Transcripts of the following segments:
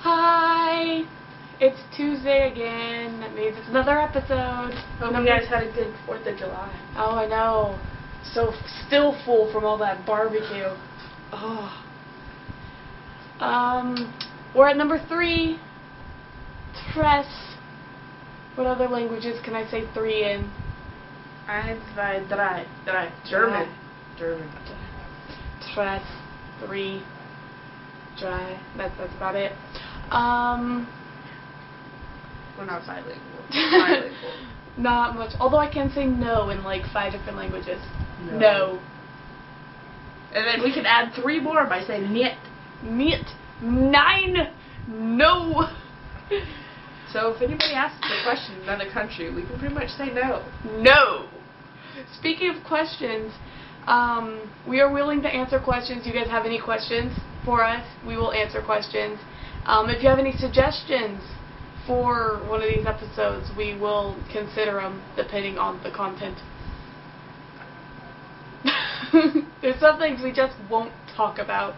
Hi! It's Tuesday again. That means it's another episode. Hope you guys had a good 4th of July. Oh, I know. So still full from all that barbecue. Oh. We're at number 3. Tres. What other languages can I say 3 in? 1, 2, 3. German. German. Tres. 3. Dry. That's about it. We're not bilingual. Bilingual. Not much. Although I can say no in like 5 different languages. No. And then we can add 3 more by saying niet. Niet. 9. No. So if anybody asks a question in another country, we can pretty much say no. No. Speaking of questions, we are willing to answer questions. You guys have any questions for us? We will answer questions. If you have any suggestions for one of these episodes, we will consider them depending on the content. There's some things we just won't talk about.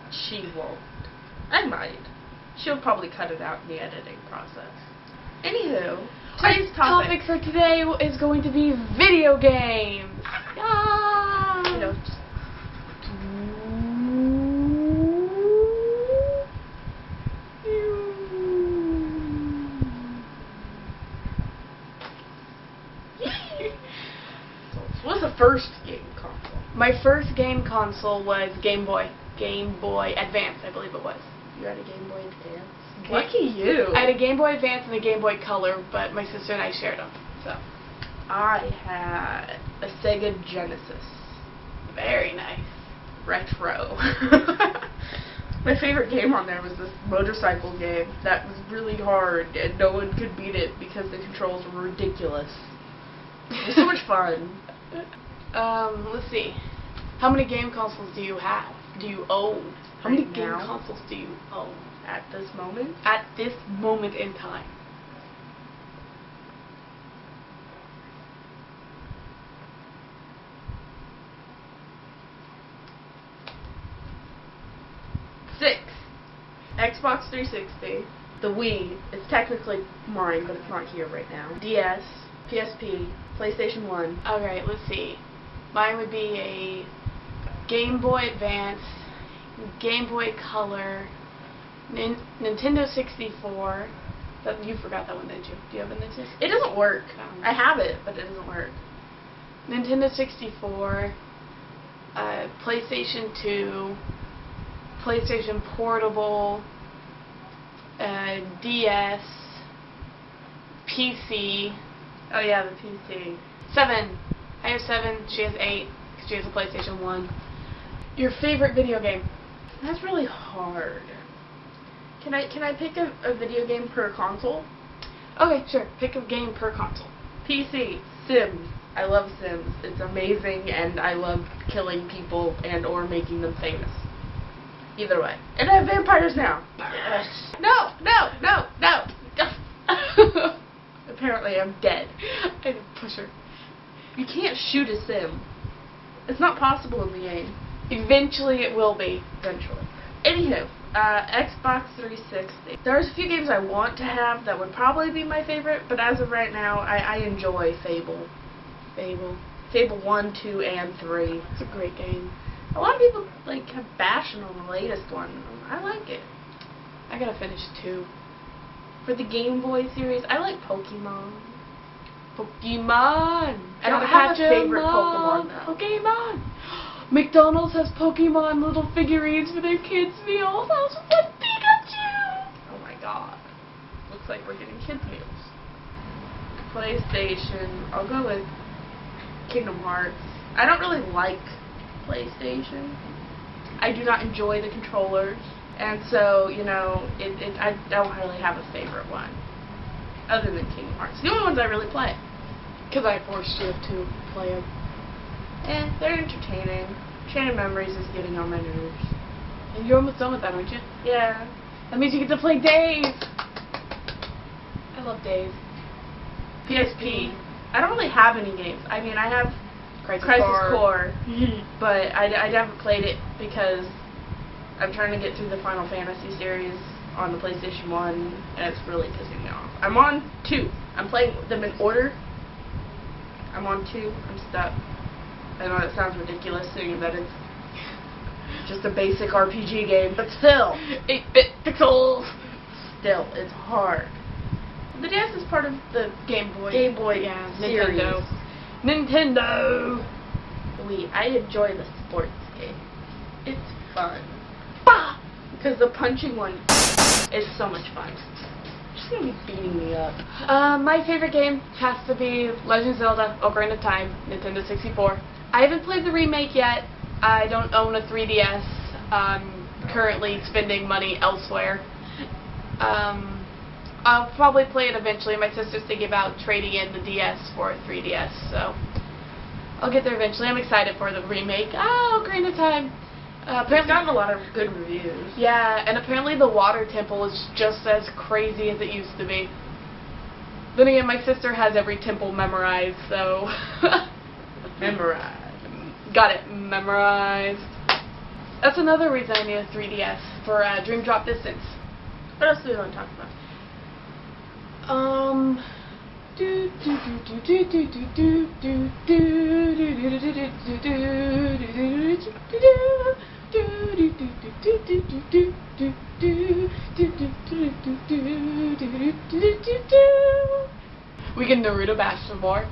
She won't. I might. She'll probably cut it out in the editing process. Anywho, today's topic for today is going to be video games. You know, What's the first game console? My first game console was Game Boy. Game Boy Advance, I believe it was. You had a Game Boy Advance? Lucky you. I had a Game Boy Advance and a Game Boy Color, but my sister and I shared them. So I had a Sega Genesis. Very nice. Retro. My favorite game on there was this motorcycle game that was really hard and no one could beat it because the controls were ridiculous. It was so much fun. Let's see. How many game consoles do you have? Do you own? How many game consoles do you own? At this moment? At this moment in time. Six. Xbox 360. The Wii. It's technically mine, but it's not here right now. DS. PSP. PlayStation 1. Alright, let's see. Mine would be a Game Boy Advance, Game Boy Color, Nintendo 64. You forgot that one, didn't you? Do you have a Nintendo 64? It doesn't work. I have it, but it doesn't work. Nintendo 64, PlayStation 2, PlayStation Portable, DS, PC. Oh yeah, the PC. 7. I have 7. She has 8. Because she has a PlayStation 1. Your favorite video game? That's really hard. Can I pick a video game per console? Okay, sure. Pick a game per console. PC. Sims. I love Sims. It's amazing, and I love killing people and or making them famous. Either way. And I have vampires now. No. Apparently I'm dead. I had to push her. You can't shoot a sim. It's not possible in the game. Eventually it will be. Eventually. Anywho, Xbox 360. There's a few games I want to have that would probably be my favorite, but as of right now, I enjoy Fable. Fable 1, 2, and 3. It's a great game. A lot of people have bashing on the latest one. I like it. I gotta finish 2. For the Game Boy series, I like Pokemon. I don't have a favorite Pokemon though. Pokemon. McDonald's has Pokemon little figurines for their kids' meals. I was with Pikachu. Oh my god. Looks like we're getting kids' meals. PlayStation. I'll go with Kingdom Hearts. I don't really like PlayStation. I do not enjoy the controllers. And so, you know, I don't really have a favorite one. Other than Kingdom Hearts. The only ones I really play. Because I forced you to play them. They're entertaining. Chain of Memories is getting on my nerves. And you're almost done with that, aren't you? Yeah. That means you get to play Days. I love Days. PSP. I don't really have any games. I mean, I have Crisis Core, but I never played it because I'm trying to get through the Final Fantasy series on the PlayStation 1, and it's really pissing me off. I'm on 2. I'm playing them in order. I'm on 2. I'm stuck. I know it sounds ridiculous saying that it's just a basic RPG game, but still. 8-bit pixels. Still, it's hard. The DS is part of the Game Boy. Yeah, series. Nintendo. I enjoy the sports game. It's fun. Because the punching one is so much fun. She's gonna be beating me up. My favorite game has to be Legend of Zelda: Ocarina of Time, Nintendo 64. I haven't played the remake yet. I don't own a 3DS. I'm currently spending money elsewhere. I'll probably play it eventually. My sister's thinking about trading in the DS for a 3DS, so I'll get there eventually. I'm excited for the remake. Ocarina of Time. It's gotten a lot of good reviews. Yeah, and apparently the water temple is just as crazy as it used to be. Then again, my sister has every temple memorized, so... Memorized. Got it. Memorized. That's another reason I need a 3DS for Dream Drop Distance. What else do we want to talk about? We can Naruto bash some more.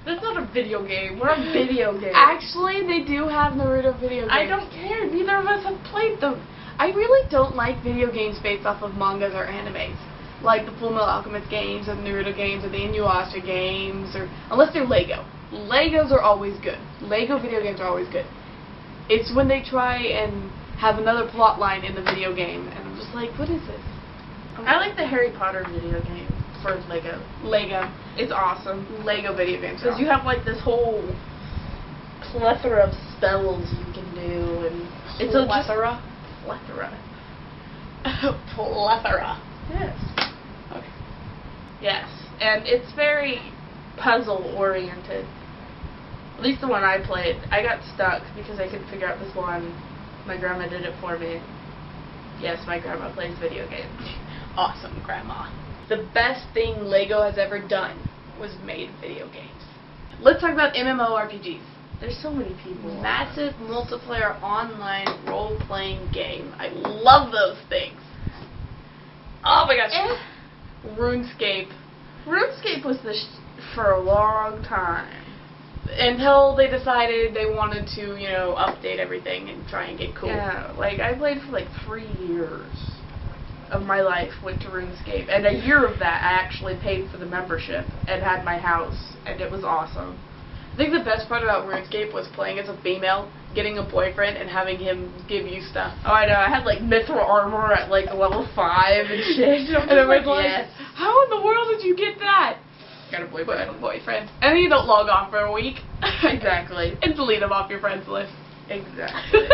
That's not a video game. We're a video game. Actually, they do have Naruto video games. I don't care. Neither of us have played them. I really don't like video games based off of mangas or animes. Like the Fullmetal Alchemist games, or the Naruto games, or the Inuyasha games, or unless they're Lego. Legos are always good. Lego video games are always good. It's when they try and have another plot line in the video game, and I'm just like, what is this? I like the Harry Potter video game for Lego. Lego. It's awesome. Lego video games. Because you have like this whole plethora of spells you can do, and it's a plethora. Plethora. Plethora. Yes. Okay. Yes, and it's very puzzle oriented. At least the one I played. I got stuck because I couldn't figure out this one. My grandma did it for me. Yes, my grandma plays video games. Awesome, Grandma. The best thing Lego has ever done was made video games. Let's talk about MMORPGs. There's so many people. Massive multiplayer online role-playing game. I love those things. Oh my gosh. RuneScape. RuneScape was for a long time. Until they decided they wanted to, update everything and try and get cool. Yeah, like I played for like 3 years of my life went to RuneScape, and a year of that I actually paid for the membership and had my house, and it was awesome. I think the best part about RuneScape was playing as a female, getting a boyfriend, and having him give you stuff. Oh, I know. I had like mithril armor at like level 5 and shit. And everyone's like, yes. How in the world did you get that? Got a boyfriend. And then you don't log off for a week. Exactly. And delete them off your friends list. Exactly.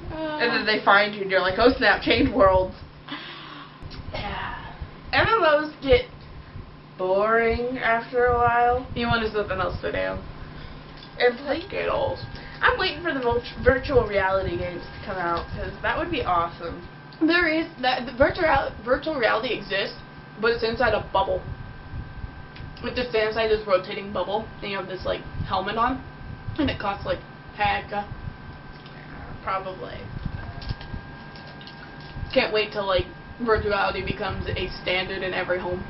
And then they find you and you're like, oh snap, change worlds. Yeah. MMOs get boring after a while. You want something else to do. And play giggles. I'm waiting for the virtual reality games to come out, because that would be awesome. There is, the virtual reality exists, but it's inside a bubble. With just inside this rotating bubble, and you have this like helmet on, and it costs like heck. Probably. Can't wait till like virtual reality becomes a standard in every home.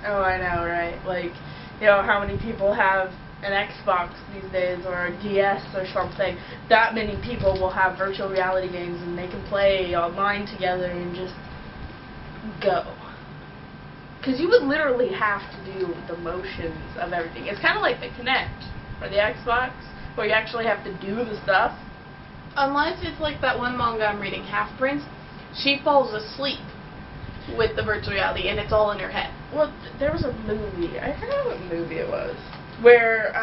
Oh, I know, right? Like, how many people have an Xbox these days, or a DS or something. That many people will have virtual reality games, and they can play online together and just go. Because you would literally have to do the motions of everything. It's kind of like the Kinect or the Xbox, where you actually have to do the stuff. Unless it's like that one manga I'm reading, Half Prince. She falls asleep with the virtual reality, and it's all in her head. Well, there was a movie. I forgot what movie it was. Where,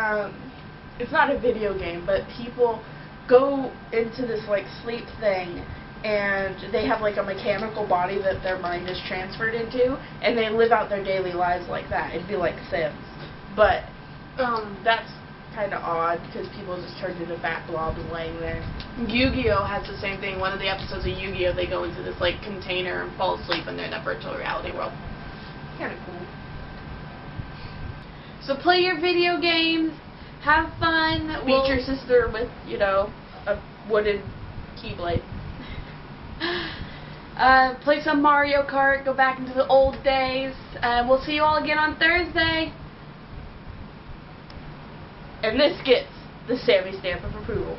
it's not a video game, but people go into this, like, sleep thing, and they have, like, a mechanical body that their mind is transferred into, and they live out their daily lives like that. It'd be like Sims. But, that's kind of odd because people just turned into fat blobs laying there. Yu-Gi-Oh! Has the same thing. One of the episodes of Yu-Gi-Oh! They go into this like container and fall asleep in their virtual reality world. Kind of cool. So play your video games, have fun. Beat your sister with, you know, a wooden keyblade. Play some Mario Kart, go back into the old days, and we'll see you all again on Thursday. And this gets the Sammy stamp of approval.